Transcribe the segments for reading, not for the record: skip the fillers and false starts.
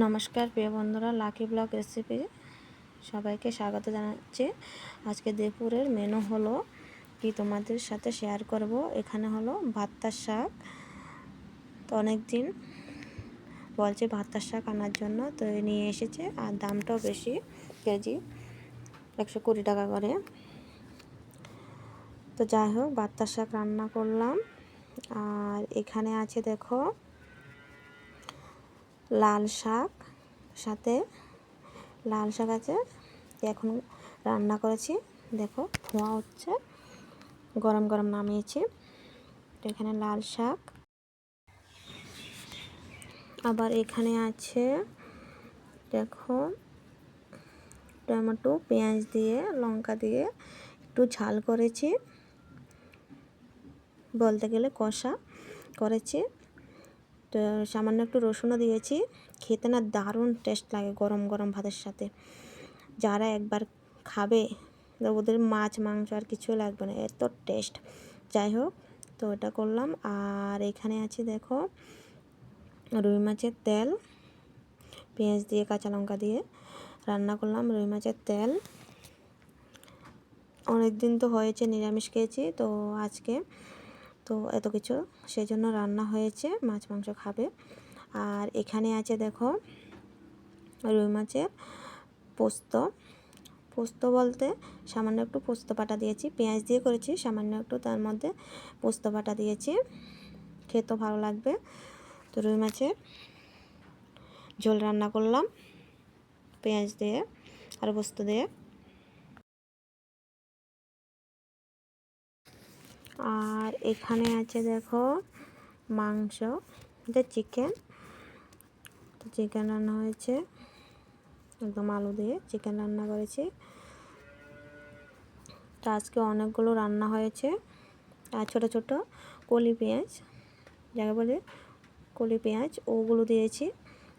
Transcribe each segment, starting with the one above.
নমস্কার প্রিয় বন্ধুরা, লাকি ব্লগ রেসিপি সবাইকে স্বাগত জানাচ্ছি। আজকে দুপুরের মেনু হলো কি তোমাদের সাথে শেয়ার করব। এখানে হলো ভাত্তার শাক। তো অনেক দিন বলছে ভাত্তার শাক আনার জন্য, তো নিয়ে এসেছে। আর দামটাও বেশি, কেজি 120 টাকা করে। তো যাই হোক, ভাত্তার শাক রান্না করলাম। আর এখানে আছে দেখো লাল শাক, সাথে লাল শাক আছে, এখন রান্না করেছি। দেখো ধোঁয়া হচ্ছে, গরম গরম নামিয়েছি। তো এখানে লাল শাক, আবার এখানে আছে দেখো টমেটো, পেঁয়াজ দিয়ে লঙ্কা দিয়ে একটু ঝাল করেছি, বলতে গেলে কষা করেছি। তো সামান্য একটু রসুনও দিয়েছি। খেতে না দারুণ টেস্ট লাগে গরম গরম ভাতের সাথে। যারা একবার খাবে ওদের মাছ মাংস আর কিছু লাগবে না, এত টেস্ট। যাই হোক, তো এটা করলাম। আর এখানে আছে দেখো রুই মাছের তেল, পেঁয়াজ দিয়ে কাঁচা লঙ্কা দিয়ে রান্না করলাম। রুই মাছের তেল, অনেক দিন তো হয়েছে নিরামিষ খেয়েছি, তো আজকে তো এত কিছু সেই জন্য রান্না হয়েছে, মাছ মাংস খাবে। আর এখানে আছে দেখো রুই মাছের পোস্ত। পোস্ত বলতে সামান্য একটু পোস্ত বাটা দিয়েছি, পেঁয়াজ দিয়ে করেছি, সামান্য একটু তার মধ্যে পোস্ত বাটা দিয়েছি, খেতে ভালো লাগবে। তো রুই মাছের ঝোল রান্না করলাম পেঁয়াজ দিয়ে আর পোস্ত দিয়ে। আর এখানে আছে দেখো মাংস, যে চিকেন। তো চিকেন রান্না হয়েছে, একদম আলু দিয়ে চিকেন রান্না করেছি। তো আজকে অনেকগুলো রান্না হয়েছে। আর ছোটো ছোটো কলি পেঁয়াজ, যাকে বলে কলি পেঁয়াজ, ওগুলো দিয়েছি।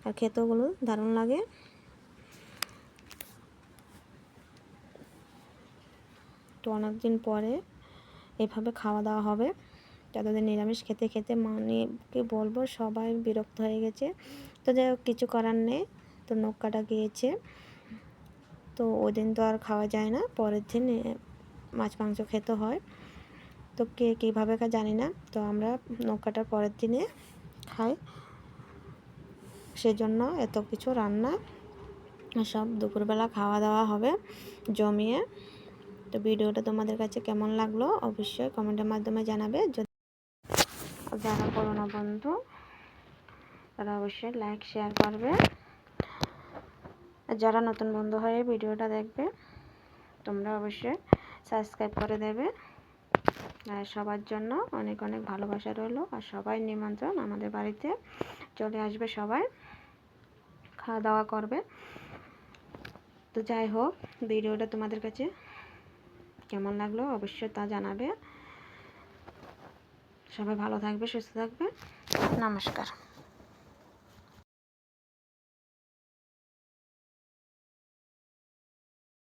আর খেতে ওগুলো দারুণ লাগে। তো অনেকদিন পরে এভাবে খাওয়া দাওয়া হবে। তাদের নিরামিষ খেতে খেতে মানে কি বলবো, সবাই বিরক্ত হয়ে গেছে। তো যাই হোক, কিছু করার নেই। তো নখ কাটা গিয়েছে, তো ওই দিন তো আর খাওয়া যায় না, পরের দিন মাছ মাংস খেতে হয়। তো কে কীভাবে খায় জানি না, তো আমরা নখ কাটার পরের দিনে খাই, সেজন্য এত কিছু রান্না সব দুপুরবেলা খাওয়া দাওয়া হবে জমিয়ে। তো ভিডিওটা তোমাদের কাছে কেমন লাগলো অবশ্যই কমেন্টের মাধ্যমে জানাবে। যারা পুরনো বন্ধু তারা অবশ্যই লাইক শেয়ার করবে। যারা নতুন বন্ধু হয়ে ভিডিওটা দেখবে তোমরা অবশ্যই সাবস্ক্রাইব করে দেবে। আর সবার জন্য অনেক অনেক ভালোবাসা রইলো। আর সবাই নিমন্ত্রণ, আমাদের বাড়িতে চলে আসবে, সবাই খাওয়া দাওয়া করবে। তো যাই হোক, ভিডিওটা তোমাদের কাছে কেমন লাগলো অবশ্যই তা জানাবে। সবাই ভালো থাকবে, সুস্থ থাকবে। নমস্কার।